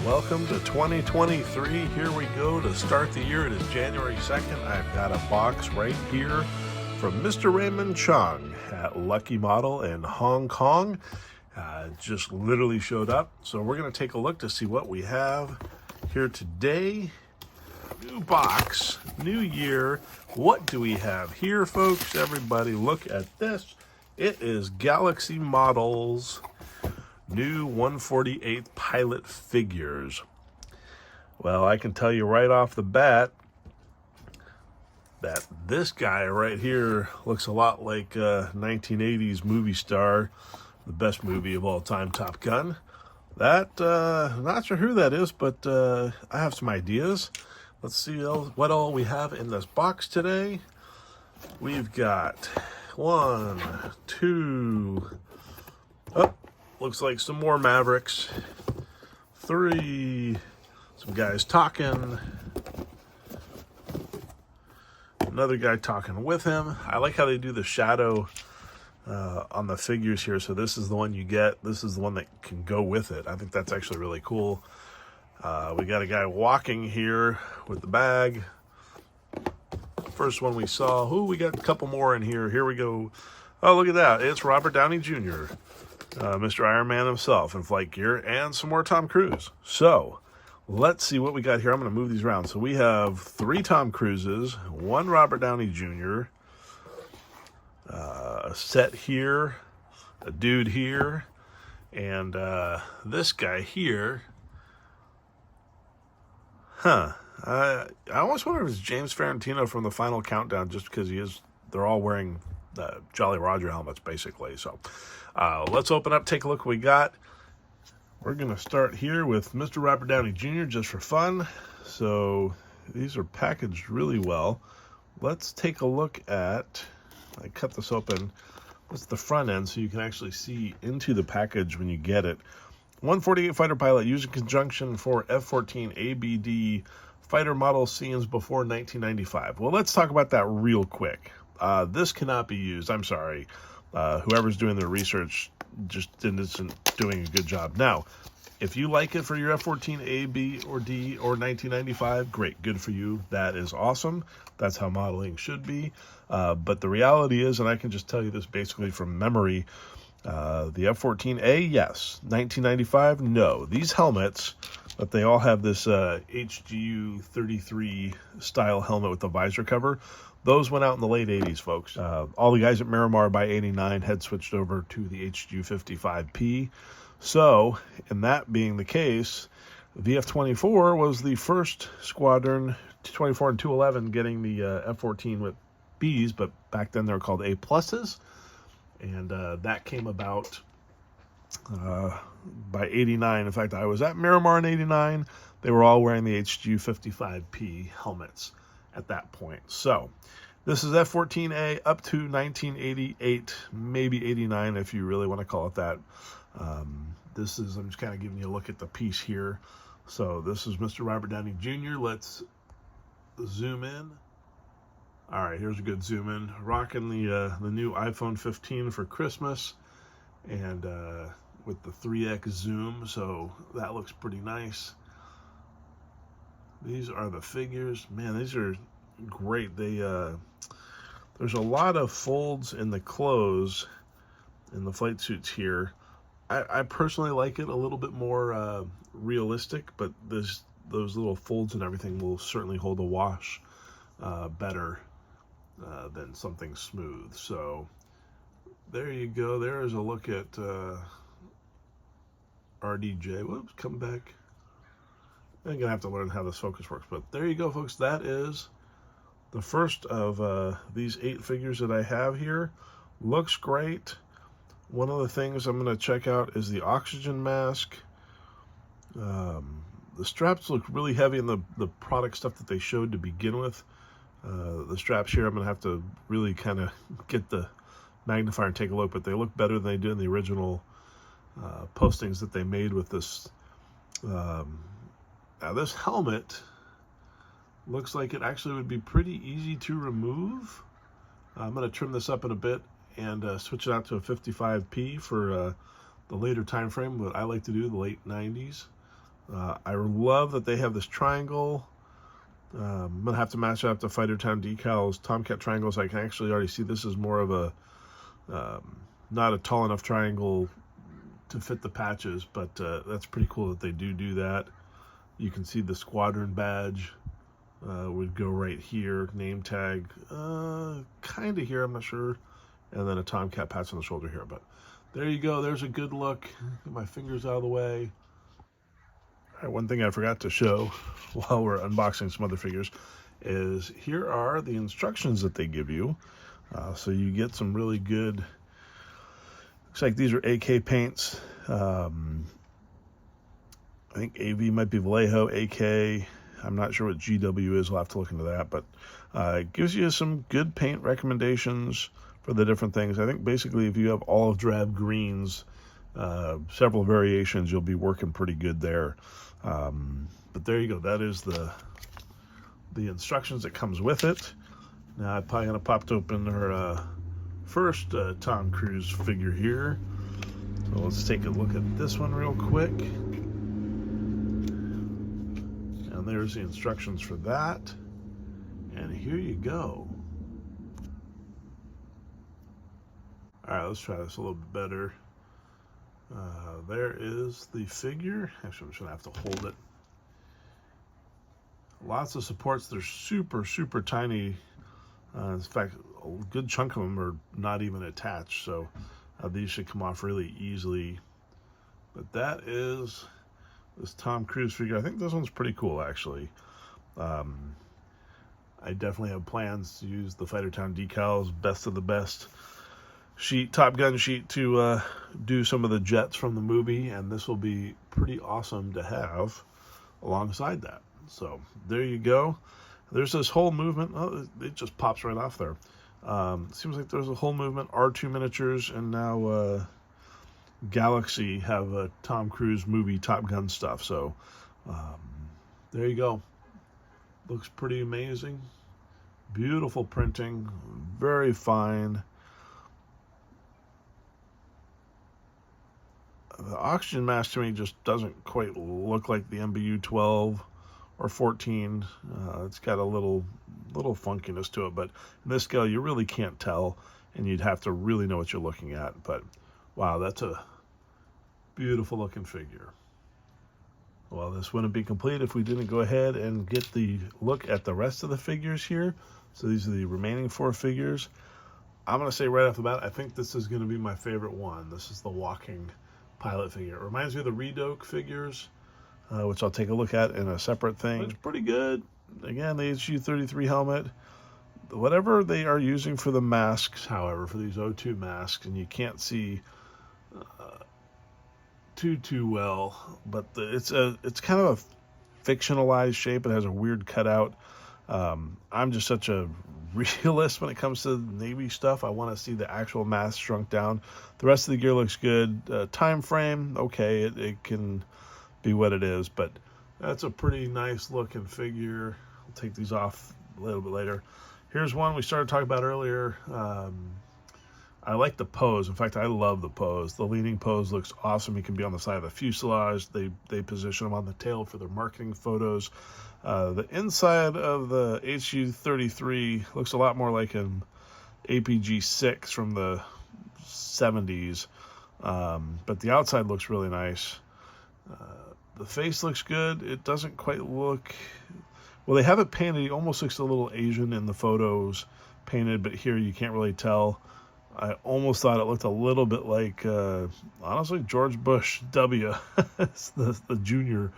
Welcome to 2023. Here we go to start the year. It is January 2nd. I've got a box right here from Mr. Raymond Chung at Lucky Model in Hong Kong. Just literally showed up. So we're going to take a look to see what we have here today. New box, new year. What do we have here, folks? Everybody look at this. It is Galaxy Models new 148th Pilot figures. Well, I can tell you right off the bat that this guy right here looks a lot like a 1980s movie star, the best movie of all time, Top Gun. That, not sure who that is, but I have some ideas. Let's see what all we have in this box today. We've got 1, 2, looks like some more Mavericks. 3, some guys talking. Another guy talking with him. I like how they do the shadow on the figures here. So this is the one you get. This is the one that can go with it. I think that's actually really cool. We got a guy walking here with the bag. First one we saw. We got a couple more in here. Here we go. Oh, look at that. It's Robert Downey Jr., Mr. Iron Man himself in flight gear, and some more Tom Cruise. So let's see what we got here. I'm going to move these around. So we have 3 Tom Cruises, 1 Robert Downey Jr., a set here, a dude here, and this guy here. I almost wonder if it's James Ferrantino from the Final Countdown, just because they're all wearing Jolly Roger helmets, basically. So let's open up, take a look what we got. We're going to start here with Mr. Robert Downey Jr. just for fun. So these are packaged really well. Let's take a look at, I cut this open. This is the front end so you can actually see into the package when you get it. 148 fighter pilot used in conjunction for F-14 ABD fighter model scenes before 1995. Well, let's talk about that real quick. This cannot be used. I'm sorry. Whoever's doing the research just isn't doing a good job. Now, if you like it for your F-14 A, B, or D, or 1995, great, good for you. That is awesome. That's how modeling should be. But the reality is, and I can just tell you this basically from memory, the F-14A, yes. 1995, no. These helmets, but they all have this HGU 33 style helmet with the visor cover. Those went out in the late 80s, folks. All the guys at Miramar by 89 had switched over to the HGU 55P. So, in that being the case, VF-24 was the first squadron, 24 and 211, getting the F-14 with Bs, but back then they were called A+s. And that came about by 89. In fact, I was at Miramar in 89. They were all wearing the HGU 55P helmets at that point. So this is F-14A up to 1988, maybe 89 if you really want to call it that. I'm just kind of giving you a look at the piece here. So this is Mr. Robert Downey Jr. Let's zoom in. All right, here's a good zoom in. Rocking the new iPhone 15 for Christmas, and with the 3x zoom, so that looks pretty nice. These are the figures. Man, these are great. There's a lot of folds in the clothes in the flight suits here. I personally like it a little bit more realistic, but those little folds and everything will certainly hold a wash better than something smooth. So there you go. There is a look at RDJ. Whoops, come back. I'm gonna have to learn how this focus works, but there you go, folks. That is the first of these 8 figures that I have here. Looks great. One of the things I'm gonna check out is the oxygen mask. The straps look really heavy in the product stuff that they showed to begin with. The straps here, I'm going to have to really kind of get the magnifier and take a look, but they look better than they did in the original postings that they made with this. Now this helmet looks like it actually would be pretty easy to remove. I'm going to trim this up in a bit and switch it out to a 55P for the later time frame, what I like to do, the late 90s. I love that they have this triangle. I'm going to have to match up the Fighter Town decals, Tomcat triangles. I can actually already see this is more of a, not a tall enough triangle to fit the patches, but that's pretty cool that they do that. You can see the squadron badge would go right here, name tag, kind of here, I'm not sure, and then a Tomcat patch on the shoulder here. But there you go, there's a good look. Get my fingers out of the way. All right, one thing I forgot to show while we're unboxing some other figures is here are the instructions that they give you. So you get some really good, looks like these are AK paints. I think AV might be Vallejo, AK. I'm not sure what GW is. We'll have to look into that. But it gives you some good paint recommendations for the different things. I think basically if you have olive drab greens, several variations, you'll be working pretty good there. But there you go. That is the instructions that comes with it. Now I'm probably going to pop open her first Tom Cruise figure here. So let's take a look at this one real quick. And there's the instructions for that. And here you go. All right, let's try this a little bit better. There is the figure. Actually, I'm just going to have to hold it. Lots of supports. They're super, super tiny. In fact, a good chunk of them are not even attached. So these should come off really easily. But that is this Tom Cruise figure. I think this one's pretty cool, actually. I definitely have plans to use the Fighter Town decals, best of the best sheet, Top Gun sheet, to do some of the jets from the movie, and this will be pretty awesome to have alongside that. So there you go. There's this whole movement. Oh, it just pops right off there. Seems like there's a whole movement. R2 Miniatures and now Galaxy have a Tom Cruise movie Top Gun stuff. So there you go. Looks pretty amazing. Beautiful printing. Very fine. The oxygen mask to me just doesn't quite look like the MBU 12 or 14. It's got a little funkiness to it, but in this scale you really can't tell, and you'd have to really know what you're looking at. But wow, that's a beautiful looking figure. Well, this wouldn't be complete if we didn't go ahead and get the look at the rest of the figures here. So these are the remaining 4 figures. I'm going to say right off the bat, I think this is going to be my favorite one. This is the walking pilot figure. It reminds me of the Redoke figures, which I'll take a look at in a separate thing. It's pretty good. Again, the HU-33 helmet. Whatever they are using for the masks, however, for these O2 masks, and you can't see too well, but it's kind of a fictionalized shape. It has a weird cutout. I'm just such a realist when it comes to Navy stuff. I want to see the actual mask shrunk down. The rest of the gear looks good. Time frame, okay, it can be what it is, but that's a pretty nice looking figure. I'll take these off a little bit later. Here's one we started talking about earlier. I like the pose. In fact, I love the pose. The leaning pose looks awesome. He can be on the side of the fuselage. They position him on the tail for their marketing photos. The inside of the HU-33 looks a lot more like an APG-6 from the 70s. But the outside looks really nice. The face looks good. It doesn't quite look... Well, they have it painted. He almost looks a little Asian in the photos painted, but here you can't really tell. I almost thought it looked a little bit like, honestly, George Bush W, the junior,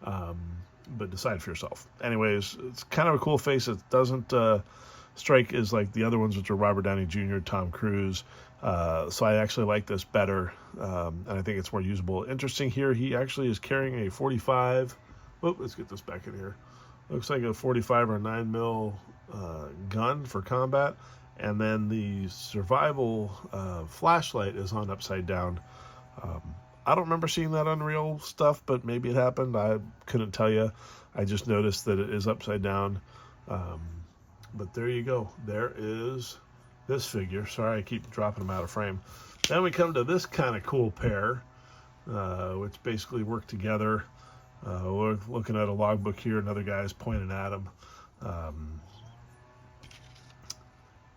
but decide for yourself. Anyways, it's kind of a cool face. It doesn't strike as like the other ones, which are Robert Downey Jr., Tom Cruise. So I actually like this better, and I think it's more usable. Interesting here, he actually is carrying a 45. Oh, let's get this back in here. Looks like a 45 or 9mm gun for combat. And then the survival flashlight is on upside down. I don't remember seeing that on real stuff, but maybe it happened. I couldn't tell you. I just noticed that it is upside down. But there you go. There is this figure. Sorry, I keep dropping them out of frame. Then we come to this kind of cool pair, which basically work together. We're looking at a logbook here. Another guy's pointing at him.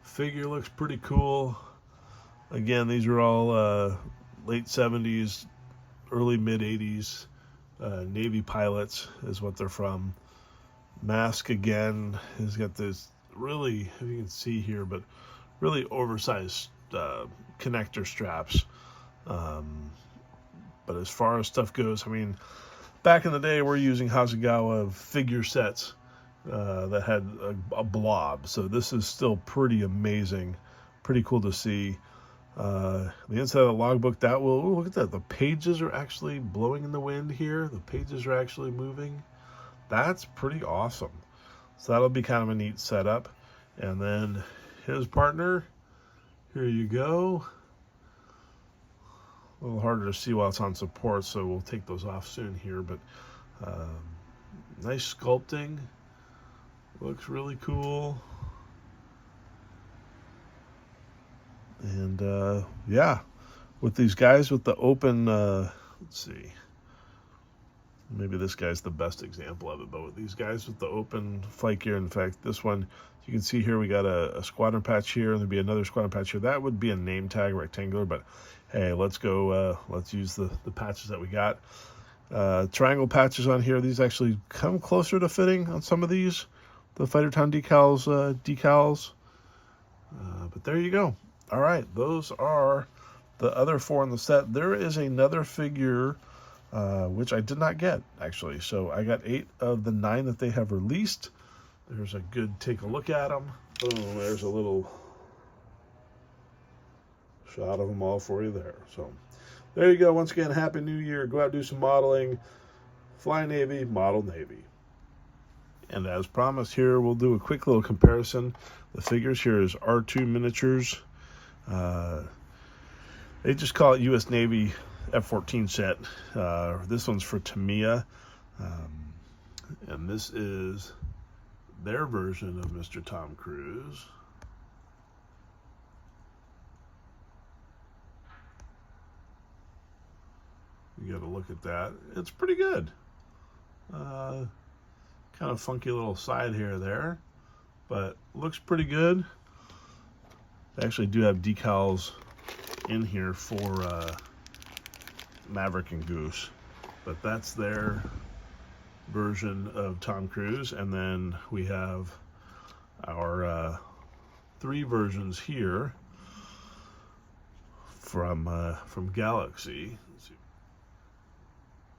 Figure looks pretty cool. Again, these are all late 70s, early mid 80s. Navy pilots is what they're from. Mask again has got this really, if you can see here, but really oversized connector straps. But as far as stuff goes, I mean, back in the day, we're using Hasegawa figure sets that had a blob. So this is still pretty amazing, pretty cool to see. The inside of the logbook, that will, ooh, look at that. The pages are actually blowing in the wind here. The pages are actually moving. That's pretty awesome. So that'll be kind of a neat setup. And then his partner, here you go. A little harder to see while it's on support, so we'll take those off soon here. But nice sculpting. Looks really cool. And yeah, with these guys with the open, let's see, maybe this guy's the best example of it, but with these guys with the open flight gear, in fact, this one, you can see here, we got a squadron patch here, and there'd be another squadron patch here. That would be a name tag rectangular, but hey, let's go, let's use the patches that we got. Triangle patches on here. These actually come closer to fitting on some of these, the Fighter Town decals. But there you go. All right, those are the other 4 in the set. There is another figure, which I did not get, actually. So I got 8 of the 9 that they have released. There's a good take a look at them. Boom, there's a little shot of them all for you there. So there you go. Once again, Happy New Year. Go out and do some modeling. Fly Navy, model Navy. And as promised here, we'll do a quick little comparison. The figures here is R2 Miniatures. They just call it US Navy F-14 set. This one's for Tamiya. And this is their version of Mr. Tom Cruise. You got to look at that. It's pretty good. Kind of funky little side hair there, but looks pretty good. They actually do have decals in here for Maverick and Goose, but that's their version of Tom Cruise. And then we have our 3 versions here from Galaxy. Let's see.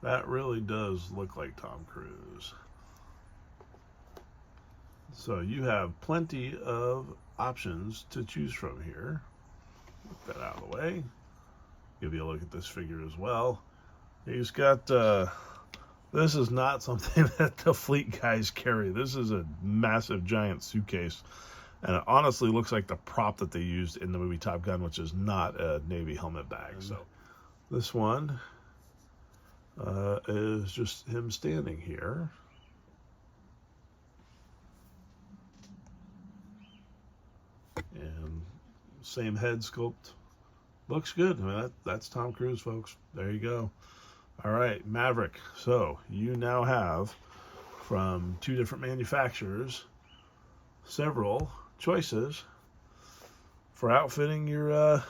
That really does look like Tom Cruise. So you have plenty of options to choose from here. Get that out of the way. Give you a look at this figure as well. He's got, this is not something that the fleet guys carry. This is a massive giant suitcase. And it honestly looks like the prop that they used in the movie Top Gun, which is not a Navy helmet bag. So this one is just him standing here. And same head sculpt. Looks good. I mean, that's Tom Cruise, folks. There you go. All right, Maverick. So you now have, from 2 different manufacturers, several choices for outfitting your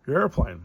airplane.